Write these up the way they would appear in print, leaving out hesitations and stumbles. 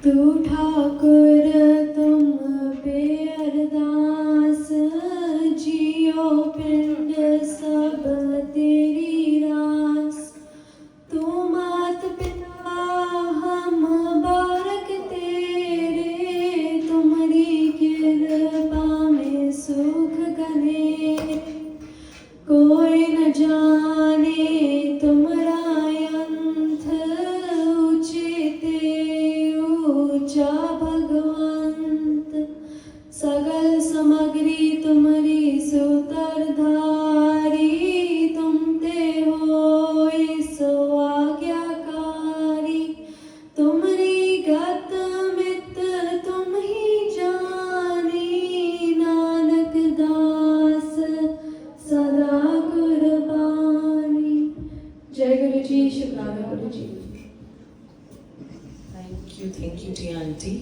तू ठाकुर तुम पे अरदास, जियो पिंड सब तेरी रास। तू मात पिता हम बारक तेरे, तुम्हारी कृपा में सुख गने। कोई न जाने तुमरा अंत, ऊंचे ऊंचा भगवंत। सगल समग्री तुम्हारी सुतरधारी, तुम ते होई सो आज्ञाकारी। तुम्हारी गत मित तुम ही जानी, नानक दास सदा कुर्बानी। जय गुरु जी, शुक्राना Guru ji. Thank you T aunty.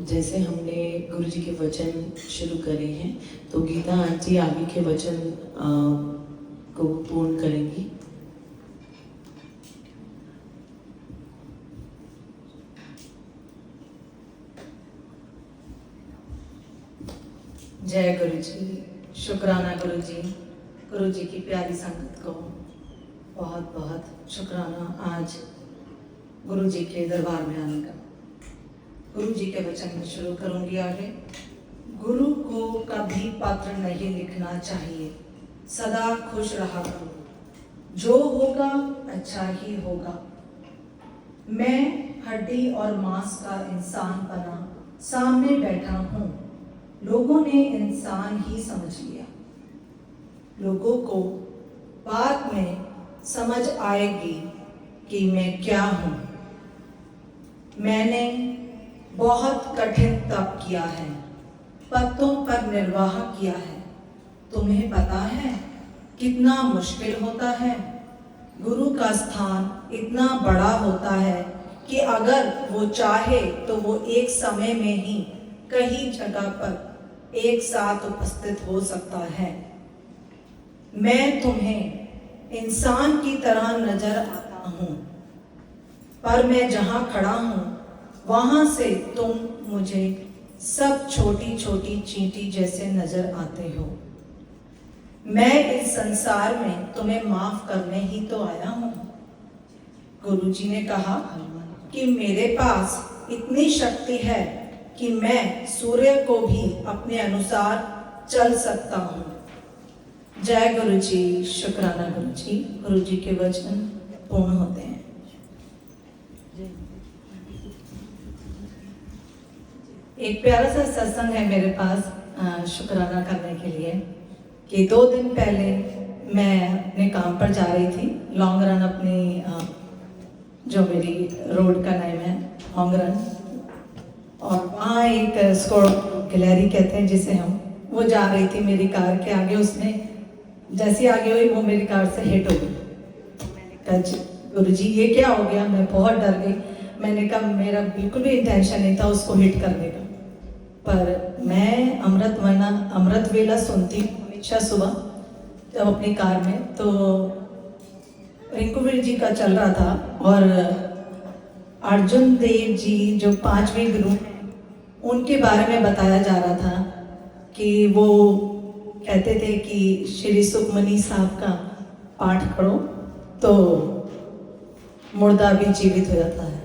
जैसे हमने गुरु जी के वचन शुरू करे हैं, तो गीता आंटी आगे के वचन को पूर्ण करेंगी। जय गुरु जी, शुक्राना गुरु जी। गुरु जी की प्यारी संगत को बहुत बहुत शुक्राना आज गुरु जी के दरबार में आने का। गुरु जी के वचन में शुरू करूंगी आगे। गुरु को कभी पत्र नहीं लिखना चाहिए, सदा खुश रहा करो, जो होगा अच्छा ही होगा। मैं हड्डी और मांस का इंसान बना सामने बैठा हूँ, लोगों ने इंसान ही समझ लिया। लोगों को बाद में समझ आएगी कि मैं क्या हूँ। मैंने बहुत कठिन तप किया है, पत्तों पर निर्वाह किया है। तुम्हें पता है कितना मुश्किल होता है। गुरु का स्थान इतना बड़ा होता है कि अगर वो चाहे तो वो एक समय में ही कई जगह पर एक साथ उपस्थित हो सकता है। मैं तुम्हें इंसान की तरह नजर आता हूँ, पर मैं जहाँ खड़ा हूँ वहाँ से तुम मुझे सब छोटी छोटी चींटी जैसे नजर आते हो। मैं इस संसार में तुम्हें माफ करने ही तो आया हूँ। गुरु जी ने कहा कि मेरे पास इतनी शक्ति है कि मैं सूर्य को भी अपने अनुसार चल सकता हूँ। जय गुरु जी, शुक्राना गुरु जी। गुरु जी के वचन पूर्ण होते हैं। एक प्यारा सा सत्संग है मेरे पास शुक्राना करने के लिए कि 2 दिन पहले मैं अपने काम पर जा रही थी। लॉन्ग रन अपनी जो मेरी रोड का नाम है लॉन्ग रन, और वहाँ एक स्कोर गैलरी कहते हैं जिसे हम, वो जा रही थी मेरी कार के आगे। उसने जैसी आगे हुई वो मेरी कार से हिट हो गई। मैंने कहा गुरु जी ये क्या हो गया। मैं बहुत डर गई। मैंने कहा मेरा बिल्कुल भी इंटेंशन नहीं था उसको हिट करने का, पर मैं अमृत वेला सुनती हमेशा सुबह जब अपनी कार में, तो रिंकुवीर जी का चल रहा था और अर्जुन देव जी जो 5वें गुरु हैं उनके बारे में बताया जा रहा था कि वो कहते थे कि श्री सुखमनी साहब का पाठ करो तो मुर्दा भी जीवित हो जाता है।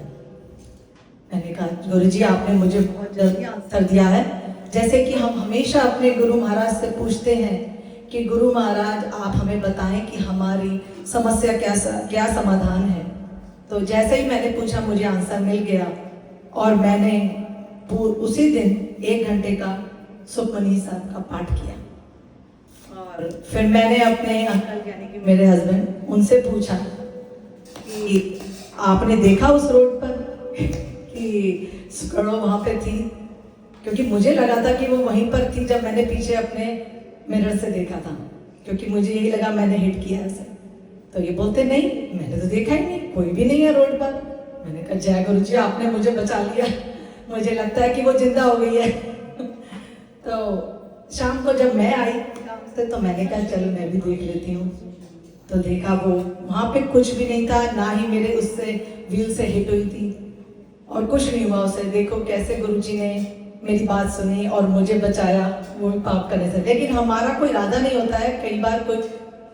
मैंने कहा गुरु जी आपने मुझे बहुत जल्दी आंसर दिया है। जैसे कि हम हमेशा अपने गुरु महाराज से पूछते हैं कि गुरु महाराज आप हमें बताएं कि हमारी समस्या क्या समाधान है। तो जैसे ही मैंने पूछा मुझे आंसर मिल गया और मैंने उसी दिन 1 घंटे का सुखमनी साहब का पाठ किया। और फिर मैंने अपने अंकल यानी कि मेरे हस्बैंड उनसे पूछा कि आपने देखा उस रोड पर कि सुकड़ो वहाँ पे थी, क्योंकि मुझे लगा था कि वो वहीं पर थी जब मैंने पीछे अपने मिरर से देखा था, क्योंकि मुझे यही लगा मैंने हिट किया ऐसे। तो ये बोलते नहीं मैंने तो देखा ही नहीं, कोई भी नहीं है रोड पर। मैंने कहा जय गुरु जी आपने मुझे बचा लिया, मुझे लगता है कि वो जिंदा हो गई है। तो शाम को जब मैं आई काम से तो मैंने कहा चलो मैं भी देख लेती हूँ। तो देखा वो वहाँ पे कुछ भी नहीं था, ना ही मेरे उससे व्हील से हिट हुई थी। और कुछ नहीं हुआ उसे। देखो कैसे गुरुजी ने मेरी बात सुनी और मुझे बचाया वो भी पाप करने से। लेकिन हमारा कोई इरादा नहीं होता है, कई बार कुछ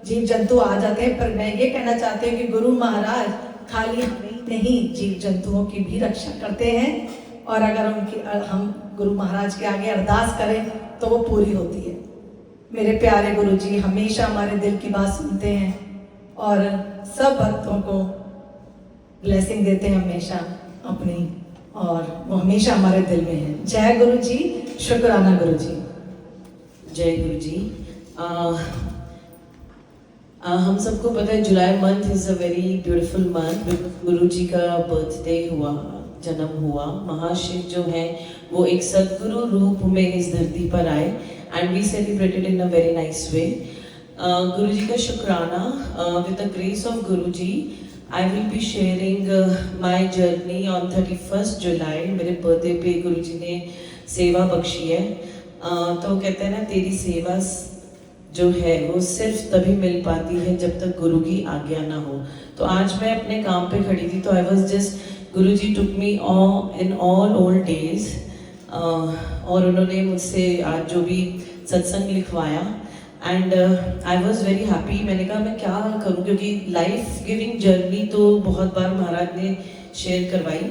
जीव जंतु आ जाते हैं, पर मैं ये कहना चाहती हूँ कि गुरु महाराज खाली हमें नहीं जीव जंतुओं की भी रक्षा करते हैं, और अगर उनकी हम गुरु महाराज के आगे अरदास करें तो वो पूरी होती है। मेरे प्यारे गुरुजी हमेशा हमारे दिल की बात सुनते हैं और सब भक्तों को ब्लेसिंग देते हैं हमेशा अपनी, और वो हमेशा हमारे दिल में है। जय गुरु जी, शुक्राना गुरु जी। जय गुरु जी। हम सबको पता है July month is a very beautiful month. Guru ji का बर्थडे हुआ, जन्म हुआ। महाशिव जो है वो एक सदगुरु रूप में इस धरती पर आए and we celebrated in a very nice way. Guru ji का शुक्राना। With the grace of Guru ji I will be sharing my journey on 31st जुलाई। मेरे बर्थडे पे गुरु जी ने सेवा बख्शी है। तो कहते हैं ना, तेरी सेवा जो है वो सिर्फ तभी मिल पाती है जब तक गुरु की आज्ञा ना हो। तो आज मैं अपने काम पे खड़ी थी तो I was just, Guru ji took me in all old days, और उन्होंने मुझसे आज जो भी सत्संग लिखवाया and I was very happy. मैंने कहा मैं क्या करूँ, क्योंकि लाइफ गिविंग जर्नी तो बहुत बार महाराज ने शेयर करवाई।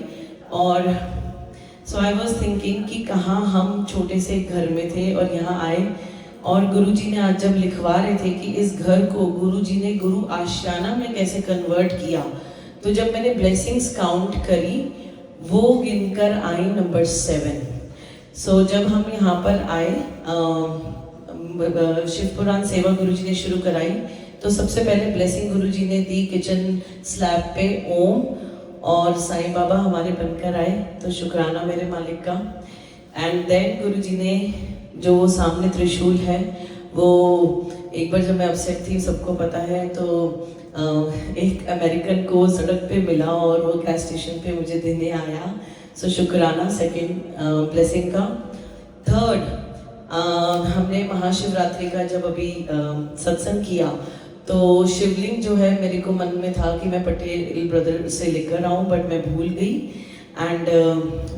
और सो आई वॉज थिंकिंग कि कहाँ हम छोटे से घर में थे और यहाँ आए, और गुरुजी ने आज जब लिखवा रहे थे कि इस घर को गुरुजी ने गुरु आशियाना में कैसे कन्वर्ट किया, तो जब मैंने ब्लेसिंग्स काउंट करी वो गिनकर आई नंबर 7। सो जब हम यहाँ पर आए, शिव पुराण सेवा गुरुजी ने शुरू कराई, तो सबसे पहले ब्लेसिंग गुरुजी ने दी किचन स्लैब पे ओम, और साईं बाबा हमारे बनकर आए, तो शुक्राना मेरे मालिक का। एंड देन गुरुजी ने जो सामने त्रिशूल है वो, एक बार जब मैं अपसेट थी सबको पता है, तो एक अमेरिकन को सड़क पे मिला और वो गैस स्टेशन पे मुझे देने आया। सो शुक्राना सेकंड ब्लेसिंग का। थर्ड, हमने महाशिवरात्रि का जब अभी सत्संग किया तो शिवलिंग जो है मेरे को मन में था कि मैं पटेल ब्रदर से लेकर आऊँ, बट मैं भूल गई। एंड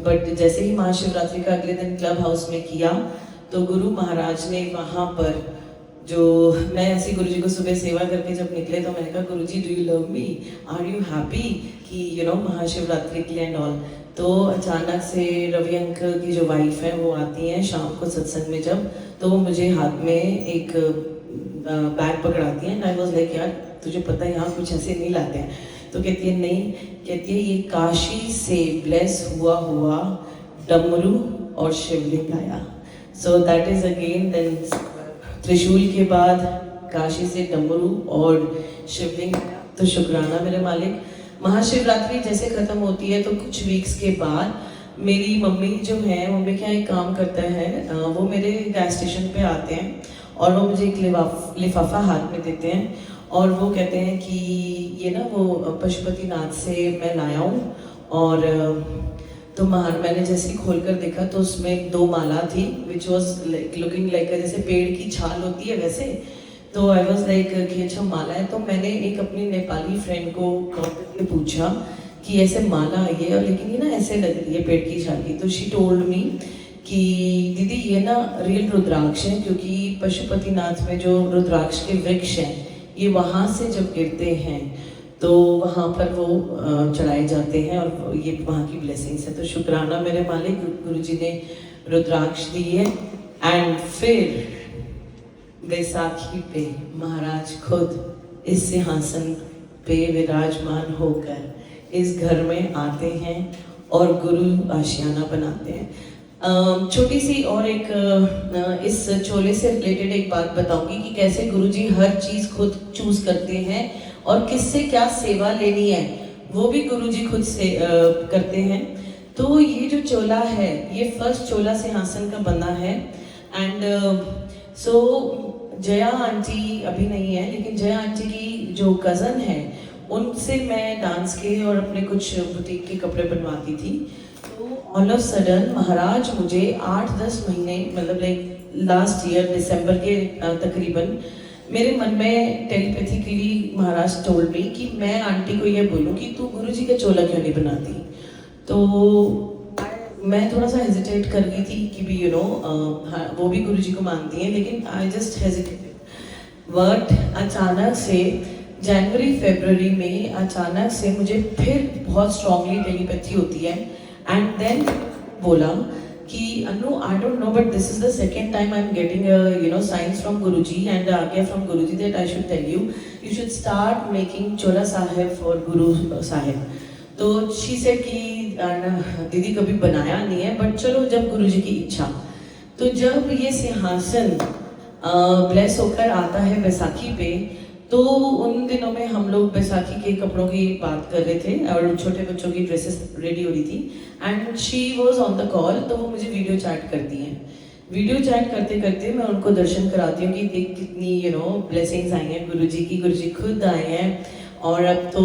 बट जैसे ही महाशिवरात्रि का अगले दिन क्लब हाउस में किया तो गुरु महाराज ने वहाँ पर, जो मैं ऐसी गुरु जी को सुबह सेवा करके जब निकले तो मैंने कहा Guru ji do you love me, are you happy कि यू नो महाशिवरात्रि के लिए एंड ऑल। तो अचानक से रवि अंकल की जो वाइफ है वो आती हैं शाम को सत्संग में जब, तो वो मुझे हाथ में एक बैग पकड़ाती हैं। आई वॉज लाइक, यार तुझे पता है यहाँ कुछ ऐसे नहीं लाते हैं। तो कहती है नहीं, कहती है ये काशी से ब्लेस हुआ डमरू और शिवलिंग आया। So that is again then त्रिशूल के बाद काशी से डमरू और शिवलिंग। तो शुक्राना मेरे मालिक। महाशिवरात्रि जैसे खत्म होती है तो कुछ वीक्स के बाद मेरी मम्मी जो है, मम्मी क्या एक काम करता है, वो मेरे गैस स्टेशन पे आते हैं और वो मुझे एक लिफाफा हाथ में देते हैं और वो कहते हैं कि ये ना वो पशुपतिनाथ से मैं लाया हूँ। और तो मैंने जैसे खोल कर देखा तो उसमें 2 माला थी विच वॉज लुकिंग लाइक जैसे पेड़ की छाल होती है वैसे। तो आई वॉज लाइक कि अच्छा माला है। तो मैंने एक अपनी नेपाली फ्रेंड को कॉल करके पूछा कि ऐसे माला आई है और लेकिन ये ना ऐसे लग रही है पेड़ की छाल की। तो शी टोल्ड मी कि दीदी ये ना रियल रुद्राक्ष है, क्योंकि पशुपतिनाथ में जो रुद्राक्ष के वृक्ष हैं ये वहाँ से जब गिरते हैं तो वहाँ पर वो चढ़ाए जाते हैं और ये वहाँ की ब्लेसिंग्स है। तो शुक्राना मेरे मालिक, गुरुजी ने रुद्राक्ष दी है। एंड फिर बैसाखी पे महाराज खुद इस सिंहासन पे विराजमान होकर इस घर में आते हैं और गुरु आशियाना बनाते हैं। छोटी सी और एक इस चोले से रिलेटेड एक बात बताऊंगी कि कैसे गुरुजी हर चीज़ खुद चूज करते हैं और किससे क्या सेवा लेनी है वो भी गुरुजी खुद से करते हैं। तो ये जो चोला है ये फर्स्ट चोला सिंहासन का बना है। एंड सो जया आंटी अभी नहीं है, लेकिन जया आंटी की जो कज़न है उनसे मैं डांस के और अपने कुछ बुटीक के कपड़े बनवाती थी। तो ऑल ऑफ सडन महाराज मुझे 8-10 महीने मतलब लाइक लास्ट ईयर दिसंबर के तकरीबन मेरे मन में टेलीपैथिकली महाराज टोल्ड मी कि मैं आंटी को ये बोलूँ कि तू गुरुजी का चोला क्यों नहीं बनाती। तो मैं थोड़ा सा हेजिटेट कर गई थी कि भी हाँ, वो भी गुरुजी को मानती हैं, लेकिन आई जस्ट हेजिटेटेड। बट अचानक से जनवरी फरवरी में अचानक से मुझे फिर बहुत स्ट्रांगली टेलीपैथी होती है। एंड देन बोला कि Anu, I don't know but this is the second time I am getting science from Guruji and आज्ञा from Guruji that I should tell you should start making chola Sahib for Guru Sahib. तो शी सेड कि दीदी कभी बनाया नहीं है, बट चलो जब गुरुजी की इच्छा। तो जब ये सिंहासन ब्लेस होकर आता है बैसाखी पे, तो उन दिनों में हम लोग बैसाखी के कपड़ों की बात कर रहे थे और छोटे बच्चों की ड्रेसेस रेडी हो रही थी and she was on the call. तो वो मुझे वीडियो चैट करती हैं। वीडियो चैट करते करते मैं उनको दर्शन कराती हूँ कि देख कितनी ब्लेसिंग्स आई हैं गुरुजी की, गुरुजी खुद आए हैं और अब तो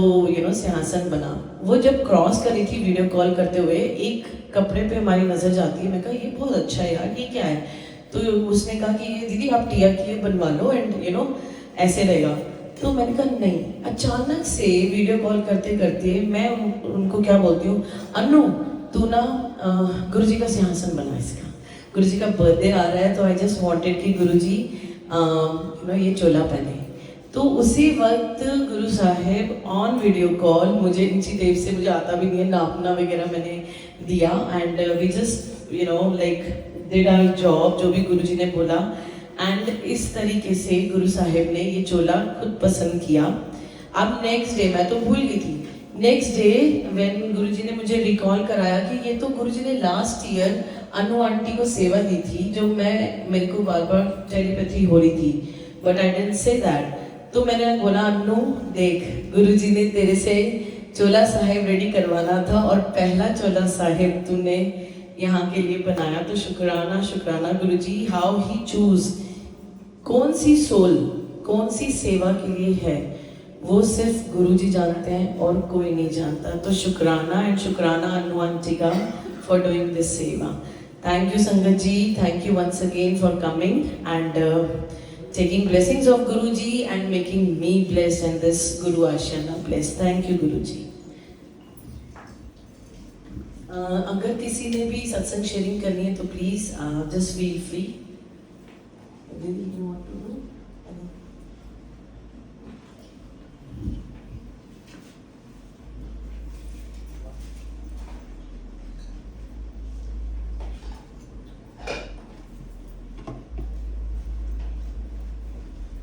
सिंहासन बना। वो जब क्रॉस कर रही थी वीडियो कॉल करते हुए, एक कपड़े पे हमारी नज़र जाती है। मैं कहा ये बहुत अच्छा है यार, ये क्या है? तो उसने कहा कि ये दीदी आप टिया की बनवा लो एंड ऐसे रहेगा। तो मैंने कहा नहीं। अचानक से वीडियो कॉल करते करते मैं उनको क्या बोलती हूँ, अनु तू ना गुरुजी का सिंहासन बना इसका, गुरुजी का बर्थडे आ रहा है तो आई जस्ट वांटेड कि गुरुजी ये चोला पहने। तो उसी वक्त गुरु साहेब ऑन वीडियो कॉल, मुझे इंची टेप से मुझे आता भी नहीं है नापना वगैरह, मैंने दिया and we just like did our job जो भी गुरुजी ने बोला। एंड इस तरीके से गुरु साहेब ने ये चोला खुद पसंद किया। अब नेक्स्ट डे, मैं तो भूल गई थी, नेक्स्ट डे व्हेन गुरुजी ने मुझे रिकॉल कराया कि ये तो गुरुजी ने लास्ट ईयर अनु आंटी को सेवा दी थी, जो मेरे को बार बार टेलीपैथी हो रही थी, but I didn't say that. तो मैंने बोला अनु देख, गुरुजी ने तेरे से चोला साहेब रेडी करवाना था और पहला चोला साहेब तूने यहाँ के लिए बनाया, तो शुक्राना शुक्राना गुरुजी। हाउ ही चूज कौन सी सोल कौन सी सेवा के लिए है वो सिर्फ गुरुजी जानते हैं और कोई नहीं जानता। तो शुक्राना एंड शुक्राना अनु आंटी का for doing this seva. Thank you sangat ji, thank you once again for coming and taking blessings of Guruji and making me blessed and this Guru Ashana blessed. Thank you Guruji. अगर किसी ने भी सत्संग शेयरिंग करनी है तो प्लीज जस्ट फील फ्री।